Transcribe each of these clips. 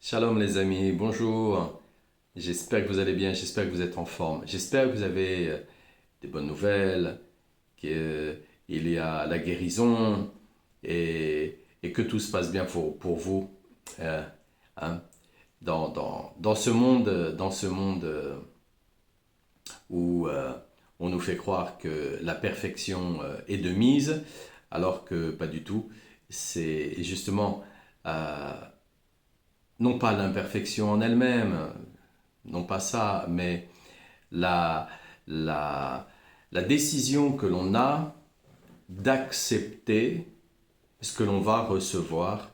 Shalom les amis, bonjour. J'espère que vous allez bien, j'espère que vous êtes en forme. J'espère que vous avez des bonnes nouvelles, qu'il y a la guérison et que tout se passe bien pour vous. Euh, hein. Dans ce monde où on nous fait croire que la perfection est de mise, alors que pas du tout. C'est justement euh, non pas l'imperfection en elle-même, non pas ça, mais la, la, la décision que l'on a d'accepter ce que l'on va recevoir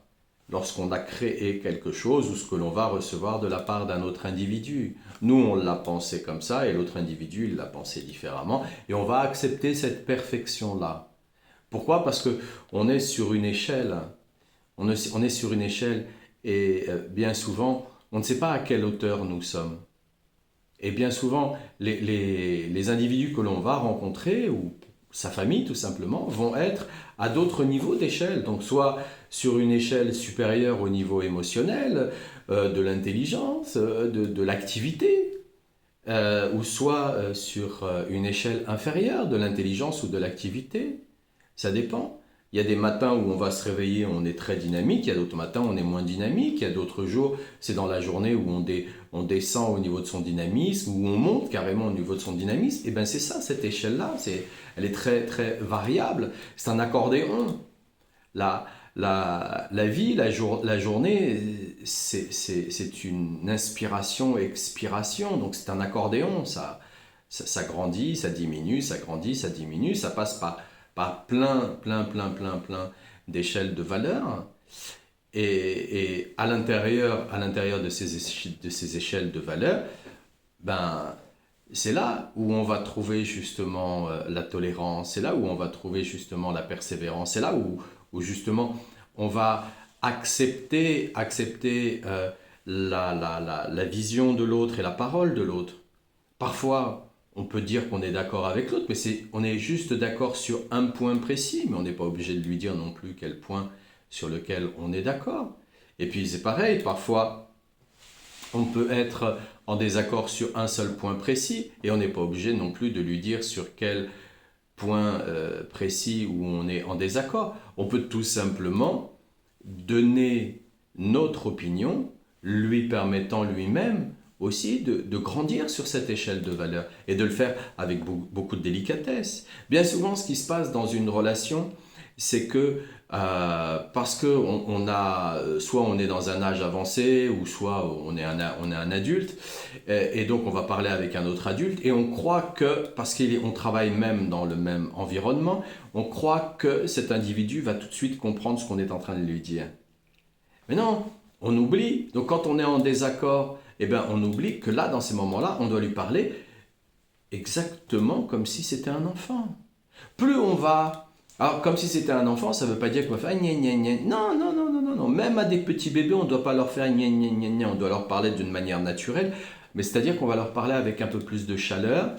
lorsqu'on a créé quelque chose ou ce que l'on va recevoir de la part d'un autre individu. Nous, on l'a pensé comme ça et l'autre individu, il l'a pensé différemment et on va accepter cette perfection-là. Pourquoi? Parce que on est sur une échelle. On est sur une échelle et bien souvent, on ne sait pas à quelle hauteur nous sommes. Et bien souvent, les individus que l'on va rencontrer, ou sa famille tout simplement, vont être à d'autres niveaux d'échelle. Donc soit sur une échelle supérieure au niveau émotionnel, de l'intelligence, de l'activité, ou soit sur une échelle inférieure de l'intelligence ou de l'activité. Ça dépend. Il y a des matins où on va se réveiller, on est très dynamique, il y a d'autres matins où on est moins dynamique, il y a d'autres jours, c'est dans la journée où on descend au niveau de son dynamisme, où on monte carrément au niveau de son dynamisme. Et bien c'est ça, cette échelle-là, elle est très très variable. C'est un accordéon. La, la vie, la journée, c'est une inspiration-expiration, donc c'est un accordéon, ça grandit, ça diminue, ça grandit, ça diminue, ça passe par plein d'échelles de valeur. Et à l'intérieur de ces échelles de valeur, ben, c'est là où on va trouver justement la tolérance, c'est là où on va trouver justement la persévérance, c'est là où justement on va accepter la vision de l'autre et la parole de l'autre. Parfois, on peut dire qu'on est d'accord avec l'autre, mais on est juste d'accord sur un point précis, mais on n'est pas obligé de lui dire non plus quel point sur lequel on est d'accord. Et puis c'est pareil, parfois on peut être en désaccord sur un seul point précis, et on n'est pas obligé non plus de lui dire sur quel point précis où on est en désaccord. On peut tout simplement donner notre opinion, lui permettant lui-même aussi de grandir sur cette échelle de valeur et de le faire avec beaucoup de délicatesse. Bien souvent, ce qui se passe dans une relation, c'est que parce que soit on est dans un âge avancé ou soit on est un adulte et donc on va parler avec un autre adulte et on croit que parce qu'on travaille même dans le même environnement, on croit que cet individu va tout de suite comprendre ce qu'on est en train de lui dire. Mais non, on oublie. Donc quand on est en désaccord, eh ben, on oublie que là, dans ces moments-là, on doit lui parler exactement comme si c'était un enfant. Plus on va... Alors, comme si c'était un enfant, ça ne veut pas dire qu'on va faire gna gna gna. Non, non, non, non, non, non. Même à des petits bébés, on ne doit pas leur faire gna gna gna gna. On doit leur parler d'une manière naturelle. Mais c'est-à-dire qu'on va leur parler avec un peu plus de chaleur.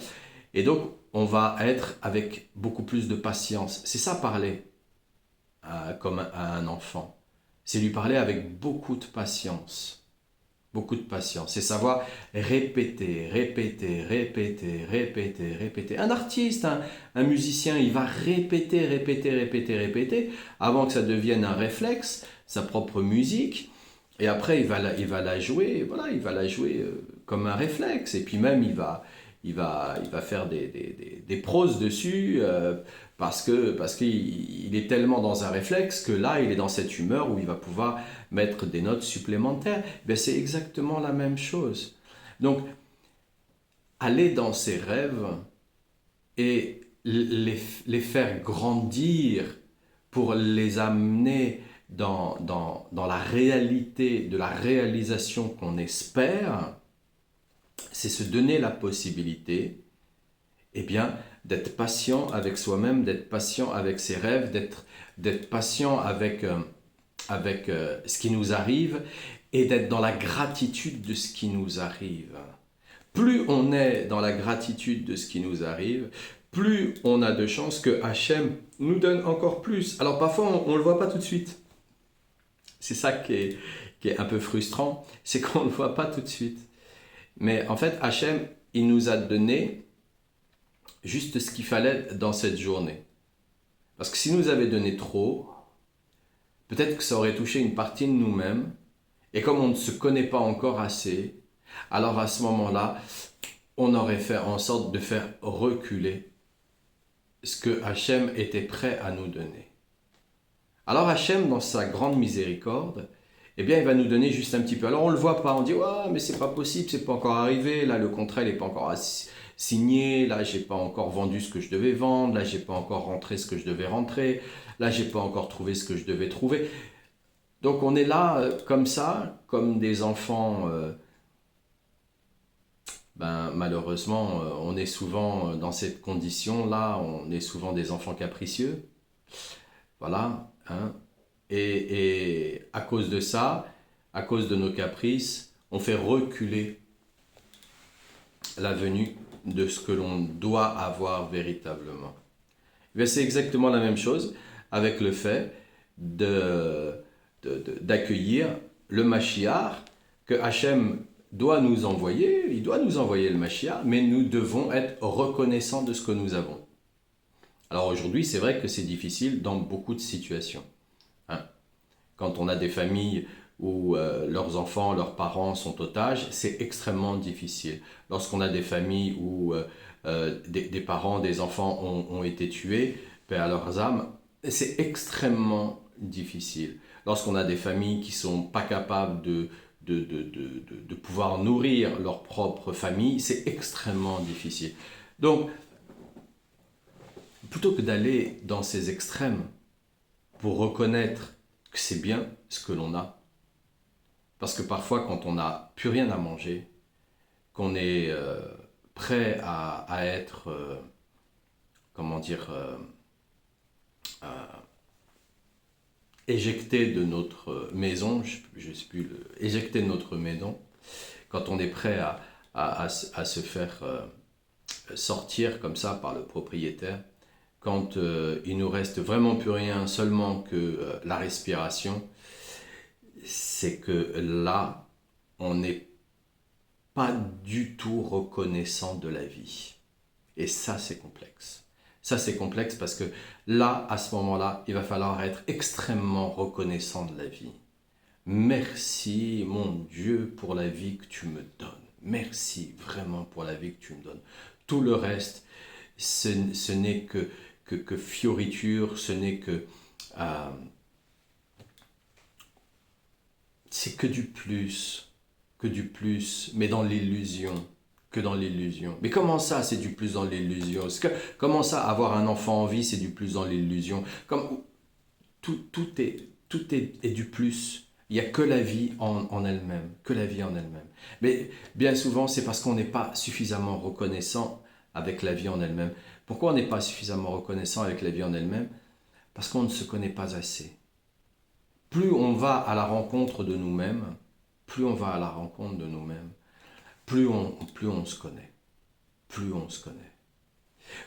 Et donc, on va être avec beaucoup plus de patience. C'est ça, parler comme à un enfant. C'est lui parler avec beaucoup de patience. Beaucoup de patience. C'est savoir répéter. Un artiste, un musicien, il va répéter, avant que ça devienne un réflexe, sa propre musique. Et après, il va la jouer, voilà, il va la jouer comme un réflexe. Et puis même, il va faire des proses dessus parce qu'il est tellement dans un réflexe que là, il est dans cette humeur où il va pouvoir mettre des notes supplémentaires. Ben, c'est exactement la même chose. Donc, aller dans ses rêves et les faire grandir pour les amener dans la réalité de la réalisation qu'on espère, c'est se donner la possibilité, eh bien, d'être patient avec soi-même, d'être patient avec ses rêves, d'être patient avec ce qui nous arrive et d'être dans la gratitude de ce qui nous arrive. Plus on est dans la gratitude de ce qui nous arrive, plus on a de chances que Hachem nous donne encore plus. Alors parfois, on ne le voit pas tout de suite. C'est ça qui est un peu frustrant, c'est qu'on ne le voit pas tout de suite. Mais en fait, Hachem, il nous a donné juste ce qu'il fallait dans cette journée. Parce que s'il nous avait donné trop, peut-être que ça aurait touché une partie de nous-mêmes. Et comme on ne se connaît pas encore assez, alors à ce moment-là, on aurait fait en sorte de faire reculer ce que Hachem était prêt à nous donner. Alors Hachem, dans sa grande miséricorde, eh bien, il va nous donner juste un petit peu. Alors on ne le voit pas, on dit ouais, mais c'est pas possible, c'est pas encore arrivé, là le contrat n'est pas encore signé, là j'ai pas encore vendu ce que je devais vendre, là j'ai pas encore rentré ce que je devais rentrer, là j'ai pas encore trouvé ce que je devais trouver. Donc on est là comme ça, comme des enfants. Malheureusement, on est souvent dans cette condition-là, on est souvent des enfants capricieux. Voilà, hein. Et à cause de ça, à cause de nos caprices, on fait reculer la venue de ce que l'on doit avoir véritablement. C'est exactement la même chose avec le fait d'accueillir le Mashiach que Hachem doit nous envoyer. Il doit nous envoyer le Mashiach, mais nous devons être reconnaissants de ce que nous avons. Alors aujourd'hui, c'est vrai que c'est difficile dans beaucoup de situations. Hein. Quand on a des familles où leurs enfants, leurs parents sont otages, c'est extrêmement difficile. Lorsqu'on a des familles où des parents, des enfants ont été tués, paix à leurs âmes, c'est extrêmement difficile. Lorsqu'on a des familles qui ne sont pas capables de pouvoir nourrir leur propre famille, c'est extrêmement difficile. Donc, plutôt que d'aller dans ces extrêmes pour reconnaître que c'est bien ce que l'on a, parce que parfois quand on n'a plus rien à manger, qu'on est prêt à être, éjecté de notre maison, je sais plus, éjecté de notre maison, quand on est prêt à se faire sortir comme ça par le propriétaire, quand il nous reste vraiment plus rien, seulement que la respiration, c'est que là, on n'est pas du tout reconnaissant de la vie. Et ça, c'est complexe. Ça, c'est complexe parce que là, à ce moment-là, il va falloir être extrêmement reconnaissant de la vie. Merci, mon Dieu, pour la vie que tu me donnes. Merci vraiment pour la vie que tu me donnes. Tout le reste, ce n'est que fioriture, ce n'est que... c'est que du plus, mais dans l'illusion, que dans l'illusion. Mais comment ça, c'est du plus dans l'illusion? Comment ça, avoir un enfant en vie, c'est du plus dans l'illusion? Tout est du plus. Il n'y a que la vie en elle-même, que la vie en elle-même. Mais bien souvent, c'est parce qu'on n'est pas suffisamment reconnaissant avec la vie en elle-même. Pourquoi on n'est pas suffisamment reconnaissant avec la vie en elle-même? Parce qu'on ne se connaît pas assez. Plus on va à la rencontre de nous-mêmes, plus on va à la rencontre de nous-mêmes, plus on se connaît. Plus on se connaît.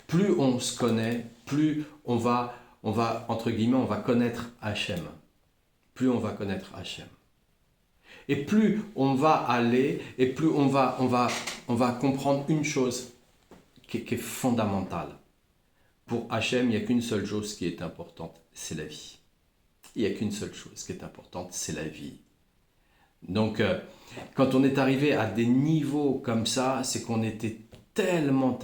Plus on se connaît, plus on va, entre guillemets, on va connaître Hachem. Plus on va connaître Hachem. Et plus on va aller, et plus on va comprendre une chose qui est fondamentale. Pour Hachem, il n'y a qu'une seule chose qui est importante, c'est la vie. Il n'y a qu'une seule chose qui est importante, c'est la vie. Donc, quand on est arrivé à des niveaux comme ça, c'est qu'on était tellement,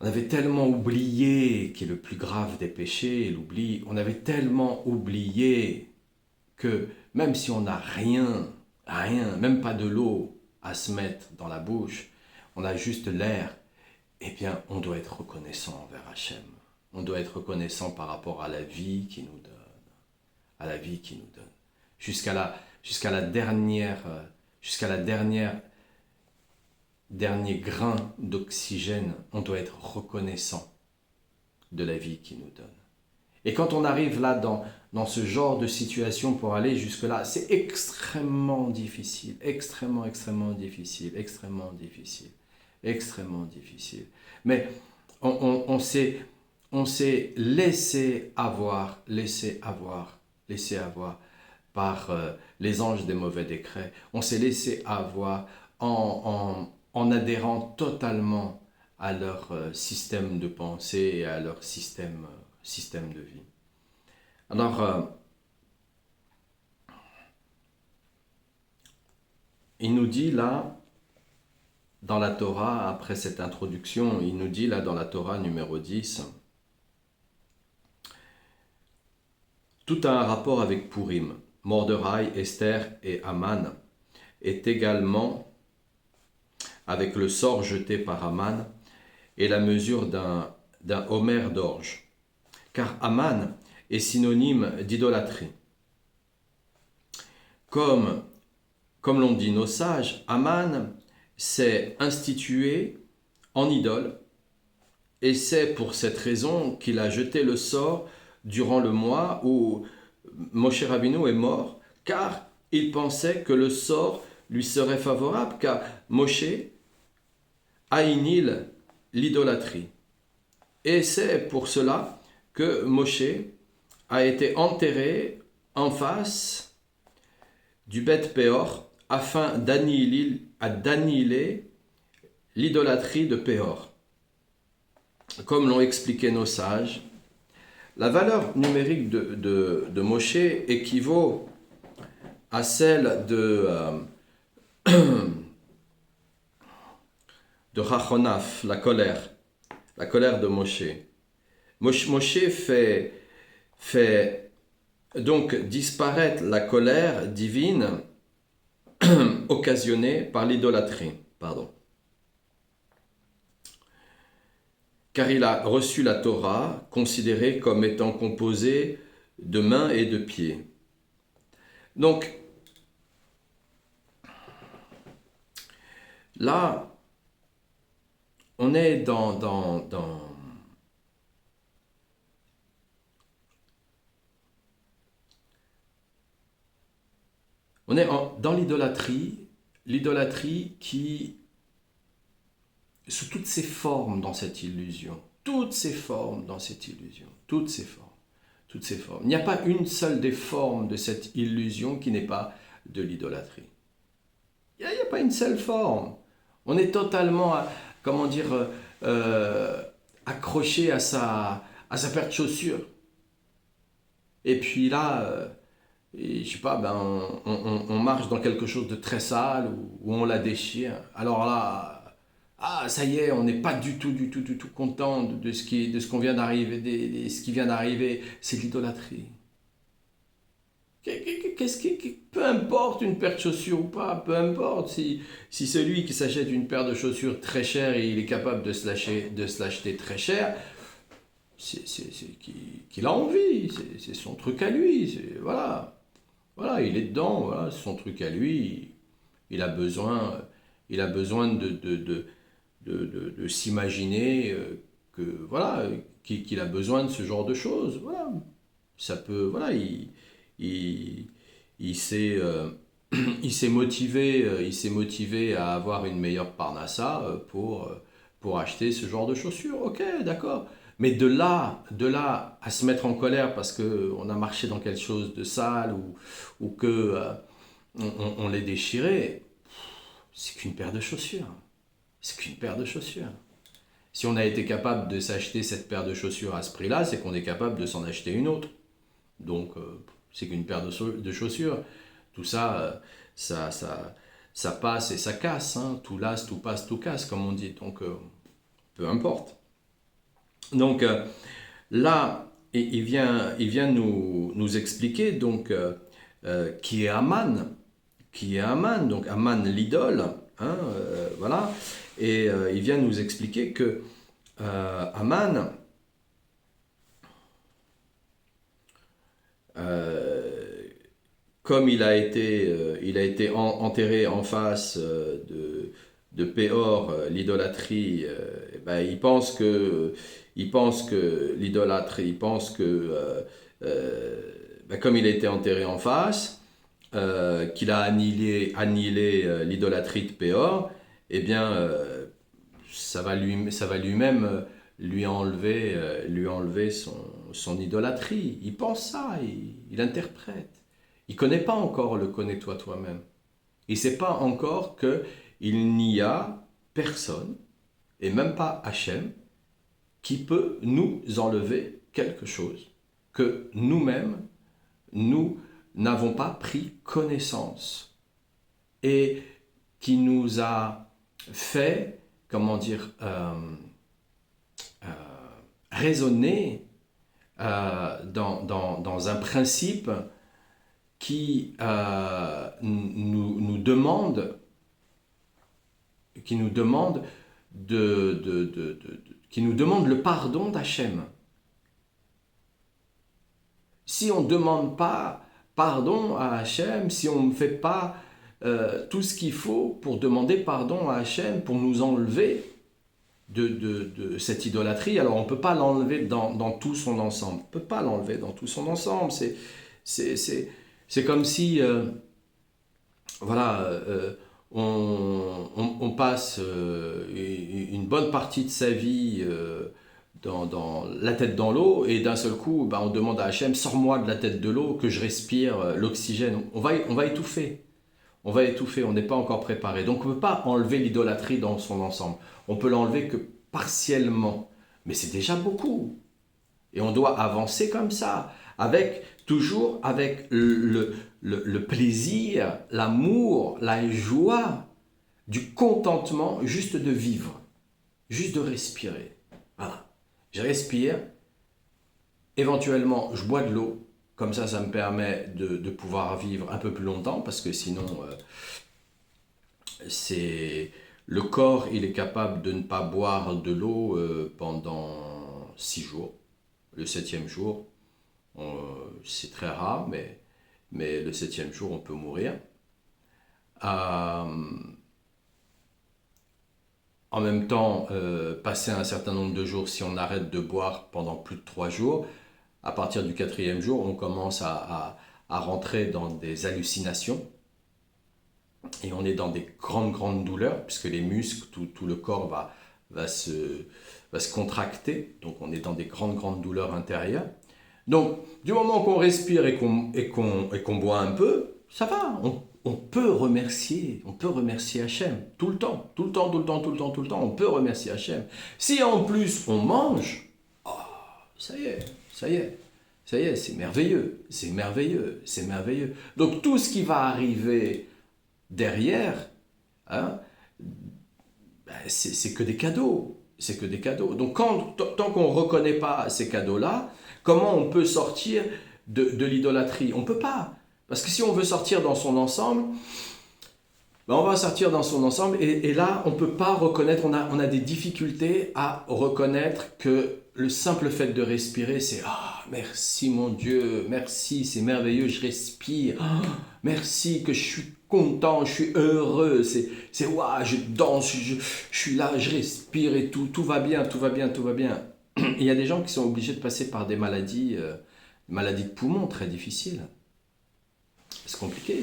on avait tellement oublié, qui est le plus grave des péchés, l'oubli, on avait tellement oublié que même si on n'a rien, même pas de l'eau à se mettre dans la bouche, on a juste l'air, eh bien, on doit être reconnaissant envers Hachem. On doit être reconnaissant par rapport à la vie qu'il nous donne. À la vie qu'il nous donne. Jusqu'à la dernier grain d'oxygène, on doit être reconnaissant de la vie qu'il nous donne. Et quand on arrive là dans ce genre de situation pour aller jusque-là, c'est extrêmement difficile, extrêmement difficile. Mais on s'est laissé avoir laissé avoir par les anges des mauvais décrets. On s'est laissé avoir en adhérant totalement à leur système de pensée et à leur système de vie. Alors, il nous dit là, dans la Torah, après cette introduction, il nous dit là dans la Torah numéro 10, tout a un rapport avec Purim. Mordechai, Esther et Haman est également avec le sort jeté par Haman et la mesure d'un homère d'orge. Car Haman est synonyme d'idolâtrie. Comme l'ont dit nos sages, Haman s'est institué en idole et c'est pour cette raison qu'il a jeté le sort durant le mois où Moshe Rabbeinu est mort, car il pensait que le sort lui serait favorable, car Moshe annihile l'idolâtrie. Et c'est pour cela que Moshe a été enterré en face du Beth Péor afin d'annihiler l'idolâtrie de Péor. Comme l'ont expliqué nos sages, la valeur numérique de Moshe équivaut à celle de Rachonaf, la colère de Moshe. Moshe fait donc disparaître la colère divine occasionnée par l'idolâtrie. Car il a reçu la Torah considérée comme étant composée de mains et de pieds. Donc, là, on est dans l'idolâtrie qui, sous toutes ses formes dans cette illusion, toutes ces formes. Il n'y a pas une seule des formes de cette illusion qui n'est pas de l'idolâtrie. Il n'y a pas une seule forme. On est totalement, accroché à sa paire de chaussures. Et puis là, je sais pas, on marche dans quelque chose de très sale ou on la déchire. Alors là, ça y est, on n'est pas du tout content de ce qu'on vient d'arriver, ce qui vient d'arriver, c'est l'idolâtrie. Peu importe une paire de chaussures ou pas, peu importe si celui qui s'achète une paire de chaussures très chère et il est capable de se l'acheter très cher, c'est qu'il a envie, c'est son truc à lui, voilà, il est dedans, voilà, c'est son truc à lui, il a besoin de s'imaginer qu'il a besoin de ce genre de choses, voilà, ça peut, voilà, il s'est motivé à avoir une meilleure parnassa pour acheter ce genre de chaussures. Ok, d'accord. Mais de là à se mettre en colère parce qu'on a marché dans quelque chose de sale ou que on l'ait déchiré, c'est qu'une paire de chaussures. Si on a été capable de s'acheter cette paire de chaussures à ce prix-là, c'est qu'on est capable de s'en acheter une autre. Donc, c'est qu'une paire de chaussures. Tout ça, ça passe et ça casse. Hein. Tout lasse, tout passe, tout casse, comme on dit. Donc, peu importe. Donc, là, il vient nous expliquer donc, qui est Haman. Donc Haman l'idole. Hein, voilà. Et il vient nous expliquer que Haman... comme il a été enterré en face de Péor, l'idolâtrie, il pense que l'idolâtre, comme il a été enterré en face, qu'il a annihilé l'idolâtrie de Péor, eh bien, ça va lui-même lui enlever son idolâtrie. Il pense ça, il interprète. Il ne connaît pas encore le connais-toi toi-même. Il ne sait pas encore qu'il n'y a personne, et même pas Hachem, qui peut nous enlever quelque chose que nous-mêmes, nous n'avons pas pris connaissance et qui nous a fait, comment dire, raisonner dans un principe qui nous demande qui nous demande qui nous demande le pardon d'Hachem. Si on ne demande pas pardon à Hachem, si on ne fait pas tout ce qu'il faut pour demander pardon à Hachem, pour nous enlever de cette idolâtrie, alors on ne peut pas l'enlever dans tout son ensemble. On ne peut pas l'enlever dans tout son ensemble. C'est comme si, voilà, on passe une bonne partie de sa vie dans la tête dans l'eau, et d'un seul coup, on demande à Hachem, sors-moi de la tête de l'eau, que je respire l'oxygène. On va étouffer. On va étouffer, on n'est pas encore préparé. Donc on ne peut pas enlever l'idolâtrie dans son ensemble. On peut l'enlever que partiellement. Mais c'est déjà beaucoup. Et on doit avancer comme ça, toujours avec le plaisir, l'amour, la joie, du contentement, juste de vivre, juste de respirer. Voilà. Je respire, éventuellement je bois de l'eau, comme ça me permet de pouvoir vivre un peu plus longtemps, parce que sinon, le corps, il est capable de ne pas boire de l'eau pendant 6 jours. Le 7e jour, c'est très rare, mais le 7e jour, on peut mourir. En même temps, passer un certain nombre de jours, si on arrête de boire pendant plus de 3 jours, à partir du 4e jour, on commence à rentrer dans des hallucinations. Et on est dans des grandes douleurs, puisque les muscles, tout le corps va se contracter. Donc on est dans des grandes douleurs intérieures. Donc, du moment qu'on respire et qu'on boit un peu, ça va. On peut remercier Hachem. Tout le temps, on peut remercier Hachem. Si en plus on mange, ça y est, c'est merveilleux. Donc tout ce qui va arriver derrière, hein, c'est que des cadeaux. Donc tant qu'on ne reconnaît pas ces cadeaux-là, comment on peut sortir de l'idolâtrie? On ne peut pas. Parce que si on veut sortir dans son ensemble, on va sortir dans son ensemble et là, on ne peut pas reconnaître, on a des difficultés à reconnaître que le simple fait de respirer, c'est « Ah, merci mon Dieu, merci, c'est merveilleux, je respire. Merci que je suis content, je suis heureux, c'est waouh, je danse, je suis là, je respire et tout va bien. Il y a des gens qui sont obligés de passer par des maladies de poumons très difficiles. C'est compliqué.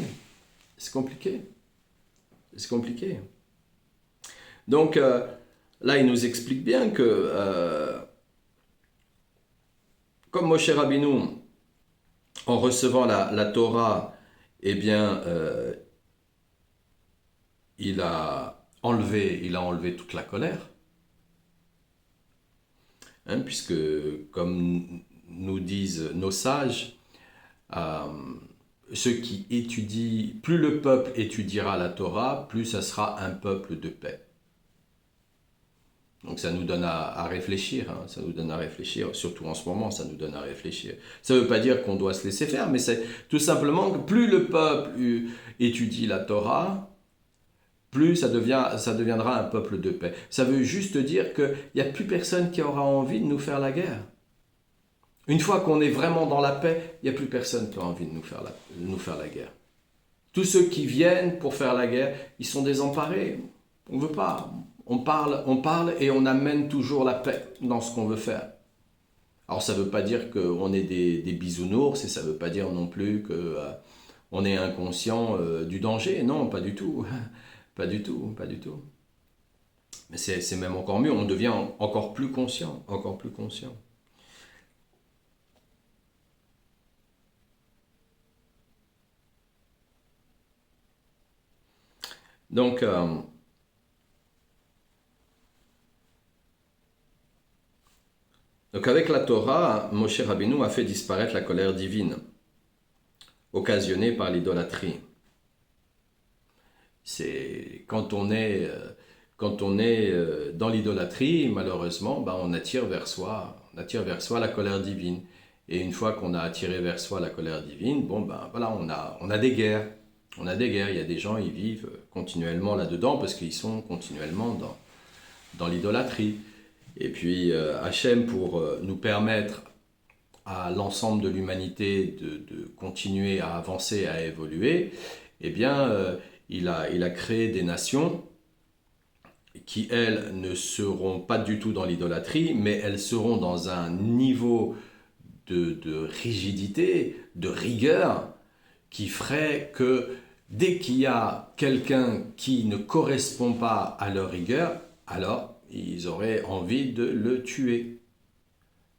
Donc là, il nous explique bien que comme Moshe Rabbeinu, en recevant la Torah, eh bien, il a enlevé toute la colère. Hein, puisque, comme nous disent nos sages, ceux qui étudient, plus le peuple étudiera la Torah, plus ça sera un peuple de paix. Donc ça nous donne à réfléchir, hein, surtout en ce moment, ça nous donne à réfléchir. Ça ne veut pas dire qu'on doit se laisser faire, mais c'est tout simplement que plus le peuple étudie la Torah, plus ça deviendra un peuple de paix. Ça veut juste dire qu'il n'y a plus personne qui aura envie de nous faire la guerre. Une fois qu'on est vraiment dans la paix, il n'y a plus personne qui aura envie de nous faire la guerre. Tous ceux qui viennent pour faire la guerre, ils sont désemparés. On ne veut pas. On parle et on amène toujours la paix dans ce qu'on veut faire. Alors ça ne veut pas dire qu'on est des bisounours, et ça ne veut pas dire non plus qu'on est inconscient du danger. Non, pas du tout. Pas du tout. Mais c'est même encore mieux, on devient encore plus conscient. Donc, avec la Torah, Moshe Rabbeinu a fait disparaître la colère divine occasionnée par l'idolâtrie. C'est quand on est dans l'idolâtrie, malheureusement, ben, on attire vers soi la colère divine. Et une fois qu'on a attiré vers soi la colère divine, bon ben voilà, on a des guerres. On a des guerres. Il y a des gens, ils vivent continuellement là-dedans parce qu'ils sont continuellement dans l'idolâtrie. Et puis Hachem, pour nous permettre à l'ensemble de l'humanité de continuer à avancer, à évoluer, eh bien, il a créé des nations qui, elles, ne seront pas du tout dans l'idolâtrie, mais elles seront dans un niveau de rigidité, de rigueur, qui ferait que dès qu'il y a quelqu'un qui ne correspond pas à leur rigueur, alors ils auraient envie de le tuer.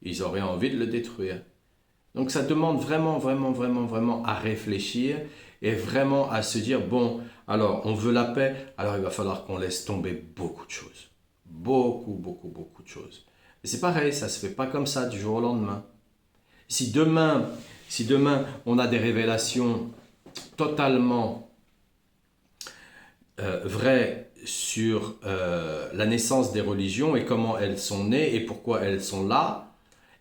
Ils auraient envie de le détruire. Donc ça demande vraiment, vraiment, vraiment, vraiment à réfléchir et vraiment à se dire, bon, alors on veut la paix, alors il va falloir qu'on laisse tomber beaucoup de choses. Beaucoup, beaucoup, beaucoup de choses. Et c'est pareil, ça ne se fait pas comme ça du jour au lendemain. Si demain on a des révélations totalement vraies sur la naissance des religions et comment elles sont nées et pourquoi elles sont là,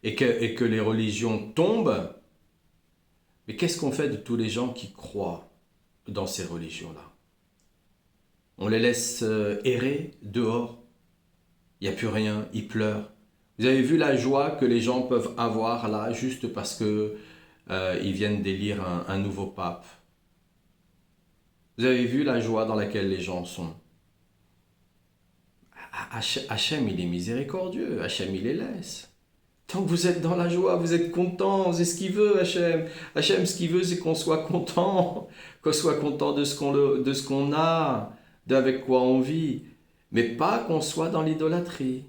et que les religions tombent, mais qu'est-ce qu'on fait de tous les gens qui croient dans ces religions-là? On les laisse errer dehors, il n'y a plus rien, ils pleurent. Vous avez vu la joie que les gens peuvent avoir là, juste parce que ils viennent d'élire un nouveau pape. Vous avez vu la joie dans laquelle les gens sont. Hachem, il est miséricordieux, Hachem, il les laisse. Tant que vous êtes dans la joie, vous êtes content, c'est ce qu'il veut, Hachem. Hachem, ce qu'il veut, c'est qu'on soit content de ce qu'on a, d'avec quoi on vit, mais pas qu'on soit dans l'idolâtrie.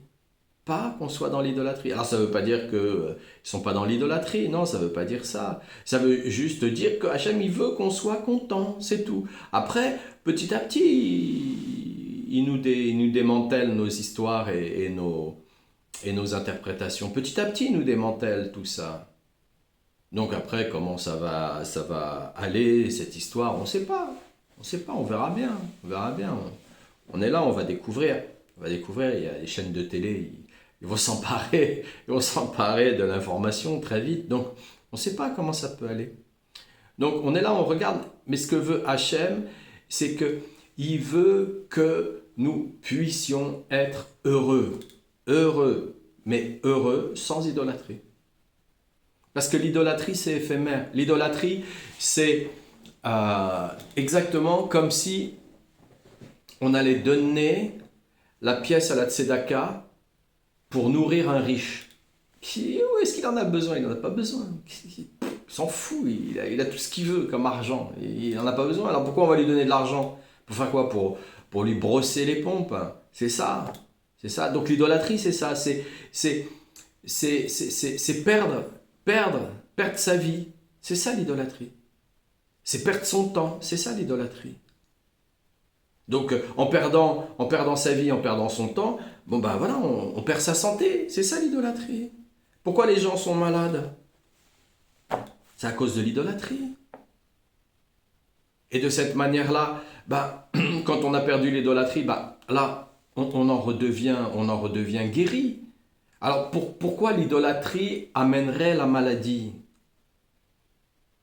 Pas qu'on soit dans l'idolâtrie. Alors ça ne veut pas dire qu'ils ne sont pas dans l'idolâtrie, non, ça ne veut pas dire ça. Ça veut juste dire que Hachem, il veut qu'on soit content, c'est tout. Après, petit à petit, il nous démantèle nos histoires et nos interprétations. Petit à petit, il nous démantèle tout ça. Donc après, comment ça va aller, cette histoire, on ne sait pas. On ne sait pas, on verra bien. On verra bien. On est là, on va découvrir. Il y a des chaînes de télé, ils vont s'emparer de l'information très vite. Donc, on ne sait pas comment ça peut aller. Donc, on est là, on regarde. Mais ce que veut Hachem, c'est qu'il veut que nous puissions être heureux. Heureux, mais heureux sans idolâtrie. Parce que l'idolâtrie, c'est éphémère. L'idolâtrie, c'est exactement comme si on allait donner la pièce à la tzedaka pour nourrir un riche. Où est-ce qu'il en a besoin? Il n'en a pas besoin. Il s'en fout. Il a tout ce qu'il veut comme argent. Il n'en a pas besoin. Alors pourquoi on va lui donner de l'argent? Pour faire quoi? Pour lui brosser les pompes. C'est ça. C'est ça. Donc l'idolâtrie, c'est ça. C'est perdre sa vie. C'est ça l'idolâtrie. C'est perdre son temps. C'est ça l'idolâtrie. Donc en perdant sa vie, en perdant son temps, bon ben voilà, on perd sa santé. C'est ça l'idolâtrie. Pourquoi les gens sont malades? C'est à cause de l'idolâtrie. Et de cette manière-là, bah, quand on a perdu l'idolâtrie, bah, là, on en redevient guéri. Alors pourquoi l'idolâtrie amènerait la maladie?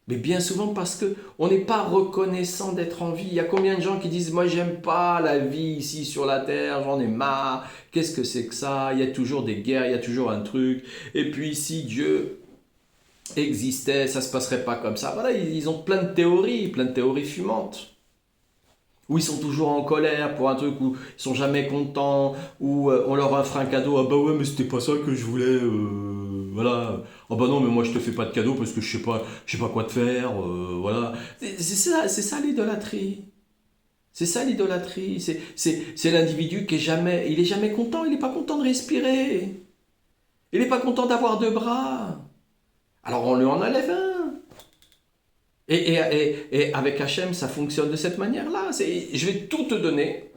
Mais bien souvent parce qu'on n'est pas reconnaissant d'être en vie. Il y a combien de gens qui disent « Moi, j'aime pas la vie ici sur la terre, j'en ai marre. Qu'est-ce que c'est que ça? Il y a toujours des guerres, il y a toujours un truc. Et puis, si Dieu existait, ça se passerait pas comme ça. » Voilà, ils ont plein de théories fumantes. Où ils sont toujours en colère pour un truc, où ils sont jamais contents, où on leur offre un cadeau. « Ah bah ouais, mais c'était pas ça que je voulais. Voilà. Ah bah non, mais moi je te fais pas de cadeau parce que je sais pas quoi te faire. Voilà. » C'est ça l'idolâtrie. C'est ça l'idolâtrie. C'est l'individu qui il est jamais content. Il est pas content de respirer. Il est pas content d'avoir deux bras. Alors on lui en enlève un. Et avec Hachem, ça fonctionne de cette manière-là. Je vais tout te donner,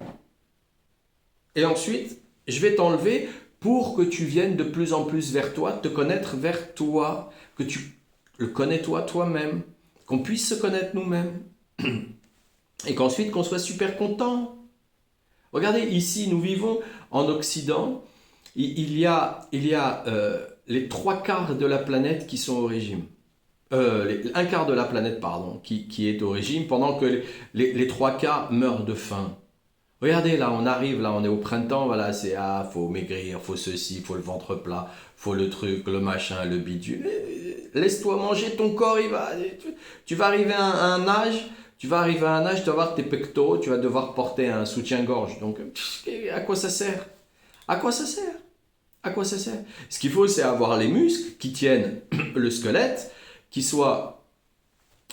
et ensuite, je vais t'enlever pour que tu viennes de plus en plus vers toi, te connaître vers toi, que tu le connais toi-même, qu'on puisse se connaître nous-mêmes, et qu'ensuite qu'on soit super content. Regardez, ici, nous vivons en Occident, il y a les trois quarts de la planète qui sont au régime. Un quart de la planète, pardon, qui est au régime, pendant que les trois quarts meurent de faim. Regardez, là, on arrive, là, on est au printemps, voilà, c'est, faut maigrir, faut ceci, faut le ventre plat, faut le truc, le machin, le bidule. Laisse-toi manger, ton corps, tu vas arriver à un âge, tu vas arriver à un âge, tu vas avoir tes pectoraux, tu vas devoir porter un soutien-gorge. Donc, à quoi ça sert? À quoi ça sert? À quoi ça sert? Ce qu'il faut, c'est avoir les muscles qui tiennent le squelette, qui soient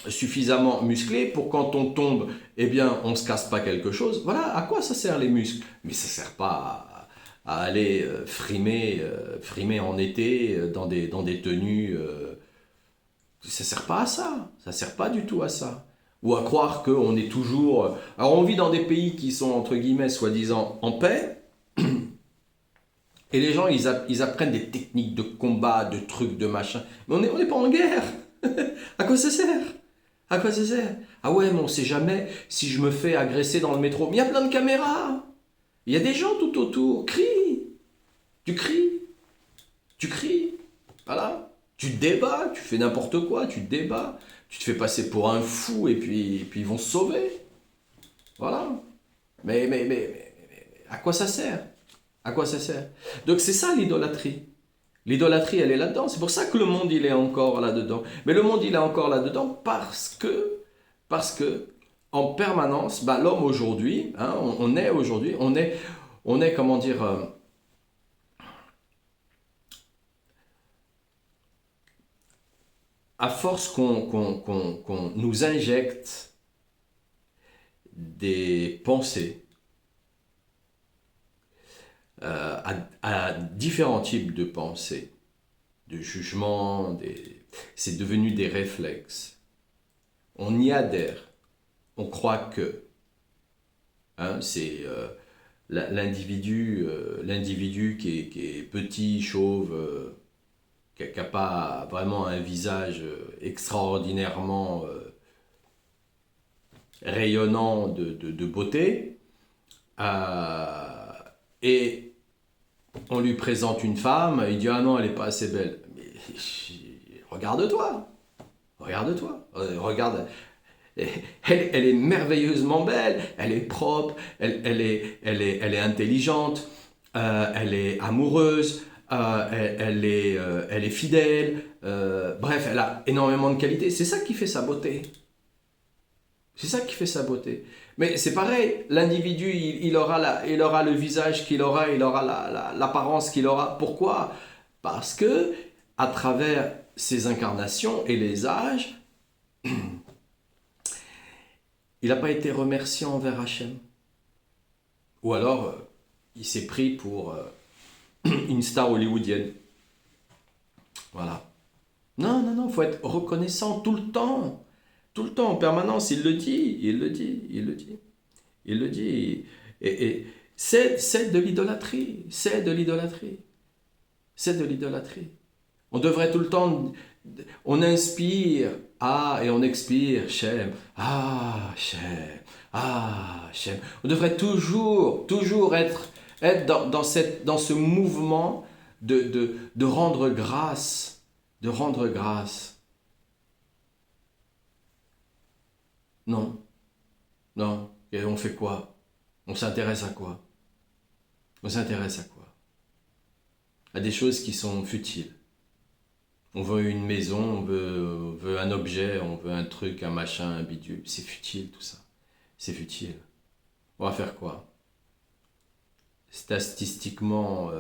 suffisamment musclés pour quand on tombe, eh bien, on ne se casse pas quelque chose. Voilà, à quoi ça sert les muscles? Mais ça ne sert pas à aller frimer en été dans des tenues. Ça ne sert pas à ça. Ça ne sert pas du tout à ça. Ou à croire qu'on est toujours... Alors, on vit dans des pays qui sont, entre guillemets, soi-disant en paix. Et les gens, ils apprennent des techniques de combat, de trucs, de machin. Mais on n'est pas en guerre. À quoi ça sert? À quoi ça sert? Ah ouais, mais on sait jamais si je me fais agresser dans le métro. Mais il y a plein de caméras. Il y a des gens tout autour. Crie. Tu cries. Tu cries. Voilà. Tu te débats. Tu fais n'importe quoi. Tu te débats. Tu te fais passer pour un fou et puis ils vont se sauver. Voilà. Mais à quoi ça sert? À quoi ça sert? Donc c'est ça l'idolâtrie. L'idolâtrie, elle est là-dedans. C'est pour ça que le monde, il est encore là-dedans. Mais le monde, il est encore là-dedans parce que en permanence, bah, l'homme aujourd'hui, hein, on est aujourd'hui, on est, comment dire, à force qu'on nous injecte des pensées à différents types de pensées, de jugements, c'est devenu des réflexes. On y adhère, on croit que hein, c'est l'individu qui est petit, chauve, qui n'a pas vraiment un visage extraordinairement rayonnant de beauté, euh, et on lui présente une femme, il dit ah non, elle n'est pas assez belle. Mais regarde-toi, regarde-toi, regarde. Elle est merveilleusement belle, elle est propre, elle est intelligente, elle est amoureuse, elle est fidèle, bref, elle a énormément de qualités. C'est ça qui fait sa beauté. C'est ça qui fait sa beauté. Mais c'est pareil, l'individu, il aura le visage qu'il aura, il aura l'apparence qu'il aura. Pourquoi? Parce que, à travers ses incarnations et les âges, il n'a pas été remerciant envers Hachem. Ou alors, il s'est pris pour une star hollywoodienne. Voilà. Non, il faut être reconnaissant tout le temps. Tout le temps, en permanence, il le dit. Il le dit. Et c'est de l'idolâtrie. C'est de l'idolâtrie. C'est de l'idolâtrie. On devrait tout le temps... On inspire, et on expire, Shem, Shem, Shem. On devrait toujours être dans ce mouvement de rendre grâce, de rendre grâce. Non, non. Et on fait quoi? On s'intéresse à quoi? On s'intéresse à quoi? À des choses qui sont futiles. On veut une maison, on veut un objet, on veut un truc, un machin, un bidule. C'est futile tout ça. C'est futile. On va faire quoi? Statistiquement,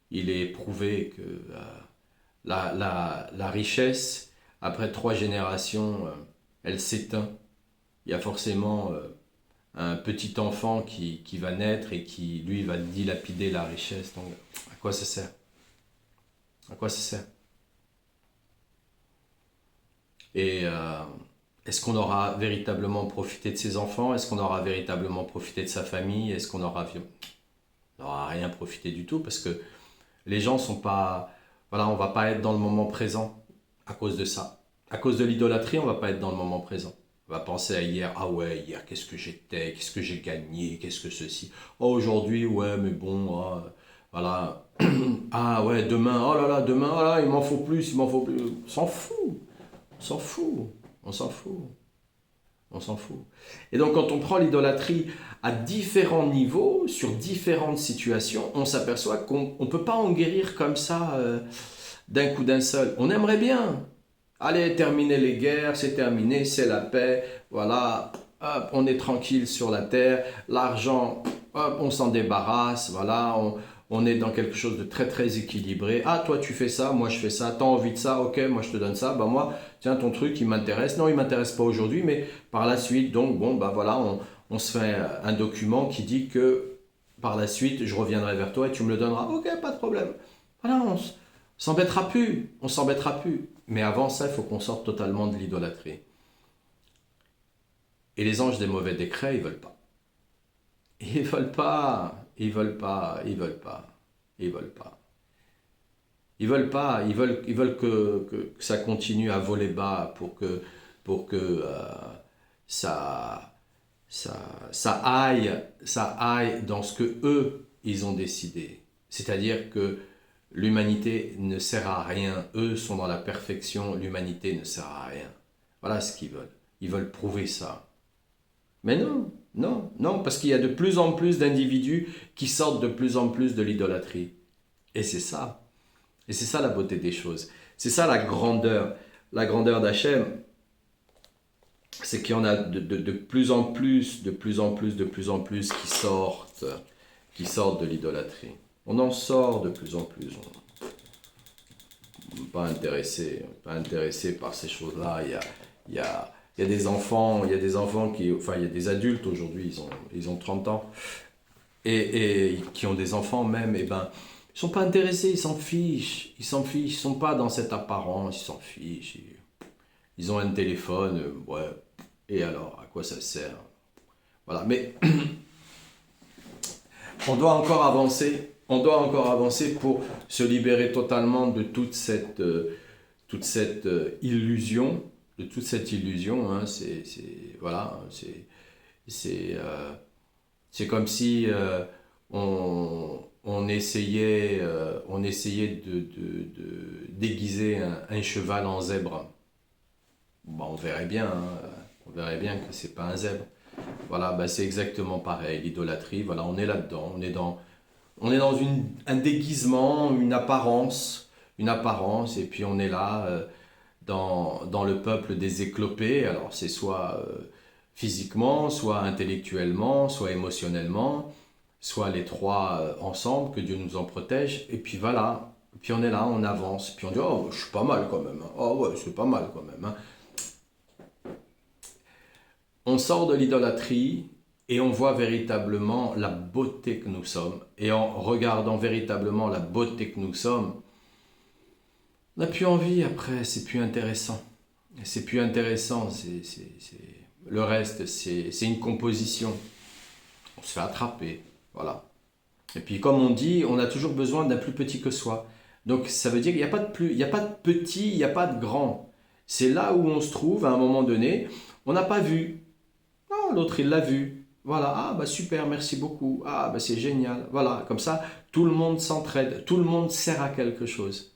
il est prouvé que la richesse, après 3 générations, elle s'éteint. Il y a forcément un petit enfant qui va naître et qui, lui, va dilapider la richesse. Donc, à quoi ça sert? À quoi ça sert? Et est-ce qu'on aura véritablement profité de ses enfants? Est-ce qu'on aura véritablement profité de sa famille? Est-ce qu'on aura... On n'aura rien profité du tout parce que les gens sont pas... Voilà, on va pas être dans le moment présent à cause de ça. À cause de l'idolâtrie, on va pas être dans le moment présent. On va penser à hier. Ah ouais, hier, qu'est-ce que j'étais? Qu'est-ce que j'ai gagné? Qu'est-ce que ceci? Oh, aujourd'hui, ouais, mais bon, voilà. Ah ouais, demain, oh là là, demain, oh là, il m'en faut plus, il m'en faut plus. On s'en fout. On s'en fout. On s'en fout. On s'en fout. Et donc, quand on prend l'idolâtrie à différents niveaux, sur différentes situations, on s'aperçoit qu'on ne peut pas en guérir comme ça d'un coup d'un seul. On aimerait bien. Allez, terminer les guerres, c'est terminé, c'est la paix. Voilà, hop, on est tranquille sur la terre. L'argent, hop, on s'en débarrasse. Voilà, on est dans quelque chose de très très équilibré. Ah, toi tu fais ça, moi je fais ça. T'as envie de ça, ok, moi je te donne ça. Bah moi, tiens, ton truc, il m'intéresse. Non, il m'intéresse pas aujourd'hui, mais par la suite, donc bon, bah voilà, on se fait un document qui dit que par la suite, je reviendrai vers toi et tu me le donneras. Ok, pas de problème. Voilà, s'embêtera plus. On s'embêtera plus. Mais avant ça, il faut qu'on sorte totalement de l'idolâtrie. Et les anges des mauvais décrets, ils veulent pas. Ils veulent pas. Ils veulent pas. Ils veulent pas. Ils veulent pas. Ils veulent pas. Ils veulent que ça continue à voler bas pour que ça, ça, ça aille dans ce que eux, ils ont décidé. C'est-à-dire que l'humanité ne sert à rien. Eux sont dans la perfection. L'humanité ne sert à rien. Voilà ce qu'ils veulent. Ils veulent prouver ça. Mais non, non, non, parce qu'il y a de plus en plus d'individus qui sortent de plus en plus de l'idolâtrie. Et c'est ça. Et c'est ça la beauté des choses. C'est ça la grandeur. La grandeur d'Hachem, c'est qu'il y en a de plus en plus, de plus en plus, de plus en plus qui sortent de l'idolâtrie. On en sort de plus en plus. On n'est pas intéressé par ces choses-là. Il y a des enfants, enfin il y a des adultes aujourd'hui, ils ont 30 ans, et qui ont des enfants même, et ben, ils sont pas intéressés, ils s'en fichent, ils sont pas dans cette apparence, ils s'en fichent. Ils ont un téléphone, ouais, et alors, à quoi ça sert? Voilà, mais on doit encore avancer pour se libérer totalement de toute cette illusion, hein, voilà, c'est comme si on essayait de déguiser un cheval en zèbre. Bon, on verrait bien, hein, on verrait bien que c'est pas un zèbre. Voilà, bah c'est exactement pareil, l'idolâtrie, voilà, on est là-dedans, on est dans un déguisement, une apparence, et puis on est là dans le peuple des éclopés, alors c'est soit physiquement, soit intellectuellement, soit émotionnellement, soit les trois ensemble, que Dieu nous en protège, et puis voilà, et puis on est là, on avance, puis on dit, oh, je suis pas mal quand même, hein. Oh ouais, c'est pas mal quand même, hein. On sort de l'idolâtrie et on voit véritablement la beauté que nous sommes. Et en regardant véritablement la beauté que nous sommes, on n'a plus envie après, c'est plus intéressant. C'est plus intéressant, le reste, c'est une composition. On se fait attraper, voilà. Et puis comme on dit, on a toujours besoin d'un plus petit que soi. Donc ça veut dire qu'il n'y a pas de plus, il n'y a pas de petit, il n'y a pas de grand. C'est là où on se trouve à un moment donné. On n'a pas vu. Non, l'autre il l'a vu. Voilà, ah bah super, merci beaucoup. Ah bah c'est génial. Voilà, comme ça, tout le monde s'entraide, tout le monde sert à quelque chose.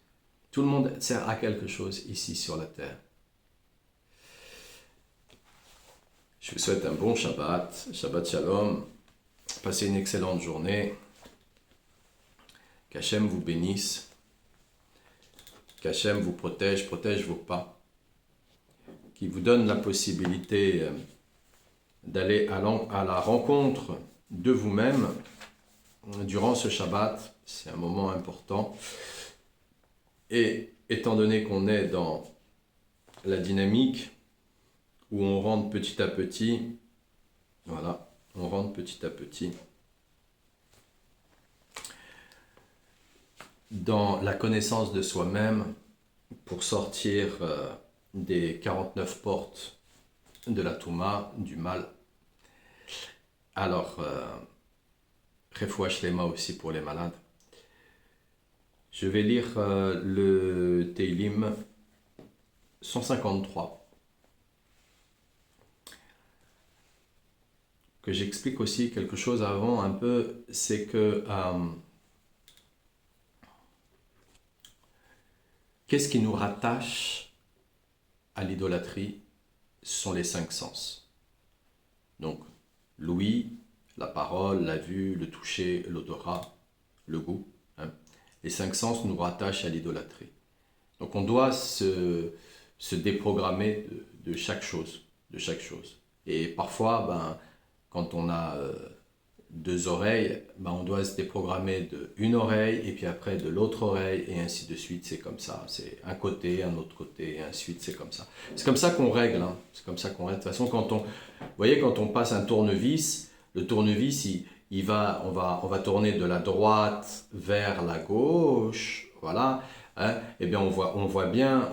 Tout le monde sert à quelque chose ici sur la terre. Je vous souhaite un bon Shabbat, Shabbat Shalom. Passez une excellente journée. Qu'Hachem vous bénisse. Qu'Hachem vous protège vos pas. Qui vous donne la possibilité d'aller à la rencontre de vous-même durant ce Shabbat. C'est un moment important. Et étant donné qu'on est dans la dynamique où on rentre petit à petit, voilà, on rentre petit à petit dans la connaissance de soi-même pour sortir des 49 portes de la Touma, du mal. Alors, Refoua Shlema aussi pour les malades. Je vais lire le Teilim 153, que j'explique aussi quelque chose avant un peu, c'est que qu'est-ce qui nous rattache à l'idolâtrie? Ce sont les 5 sens. Donc, l'ouïe, la parole, la vue, le toucher, l'odorat, le goût. Les 5 sens nous rattachent à l'idolâtrie. Donc on doit se déprogrammer de chaque chose, Et parfois, quand on a 2 oreilles, on doit se déprogrammer de une oreille et puis après de l'autre oreille et ainsi de suite. C'est comme ça. C'est un côté, un autre côté et ainsi de suite. C'est comme ça. C'est comme ça qu'on règle. C'est comme ça qu'on règle. De toute façon, vous voyez, quand on passe un tournevis, le tournevis, on va tourner de la droite vers la gauche, voilà. Eh bien, on voit bien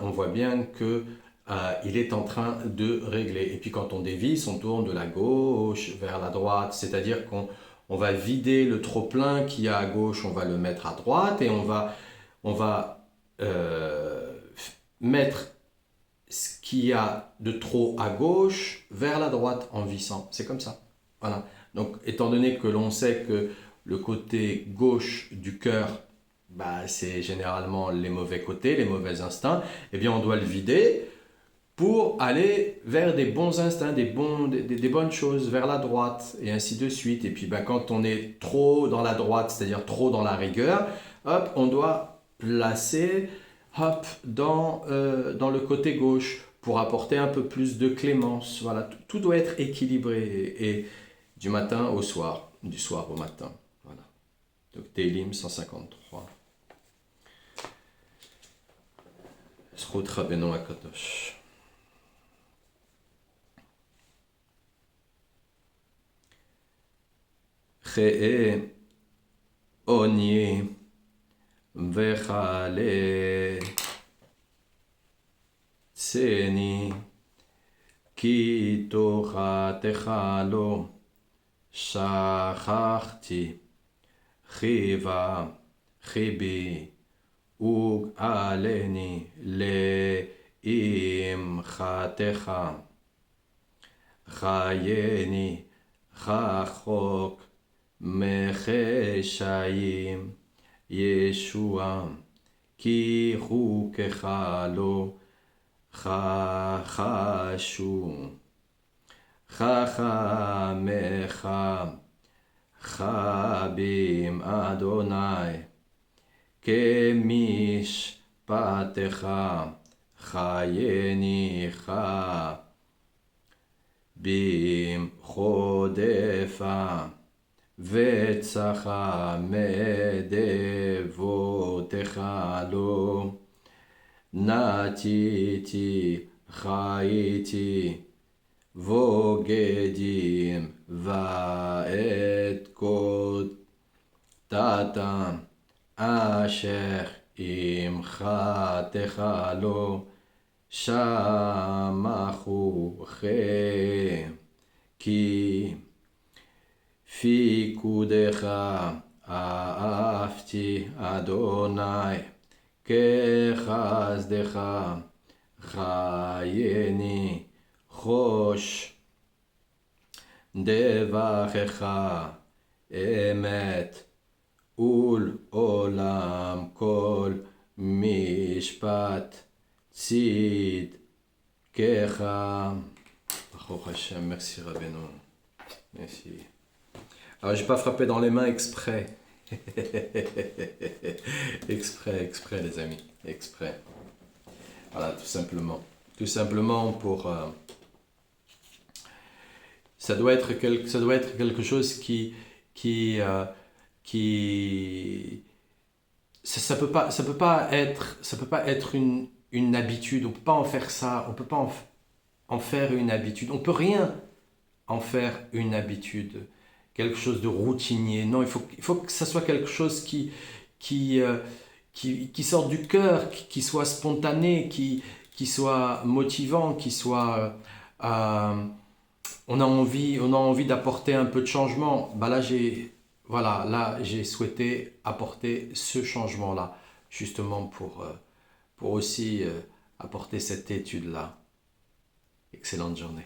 que il est en train de régler. Et puis quand on dévisse, on tourne de la gauche vers la droite, c'est-à-dire qu'on va vider le trop-plein qu'il y a à gauche, on va le mettre à droite et on va mettre ce qu'il y a de trop à gauche vers la droite en vissant. C'est comme ça. Voilà. Donc, étant donné que l'on sait que le côté gauche du cœur, c'est généralement les mauvais côtés, les mauvais instincts, eh bien, on doit le vider pour aller vers des bons instincts, des bonnes choses, vers la droite, et ainsi de suite. Et puis, quand on est trop dans la droite, c'est-à-dire trop dans la rigueur, hop, on doit placer dans le côté gauche pour apporter un peu plus de clémence. Voilà, tout doit être équilibré. Et du matin au soir, du soir au matin. Voilà. Donc Teilim 153. Zchut Rabbeinu HaKadosh. Che'e oni vechale tseni ki tochatecha lo שכחתי חיבה חיבי וגאלני לאמחתך חייני רחוק מחשיים ישועה כי חוקך לא חשו חכמך חבים אדוני כמשפטך חייניך במחודפה וצחה מדבותיך לא נתיתי חייתי בוגדים ואת קוטתם אשר עמך תחלו שמחו חם כי פיקודך אהבתי אדוני כחסדך חייני חוש דבחך אמת ולעולם כל משפט צדקך. Baruch Hashem, merci Rabbeinu. Merci. Alors j'ai pas frappé dans les mains exprès. exprès les amis, exprès. Voilà, tout simplement. Tout simplement pour... ça doit être quelque chose qui ça peut pas être une habitude. On peut pas en faire ça. On peut pas en faire une habitude. On peut rien en faire une habitude. Quelque chose de routinier. Non, il faut que ça soit quelque chose qui sorte du cœur, qui soit spontané, qui soit motivant, qui soit Euh, on a envie d'apporter un peu de changement. Bah là, j'ai souhaité apporter ce changement-là, justement pour aussi apporter cette étude-là. Excellente journée.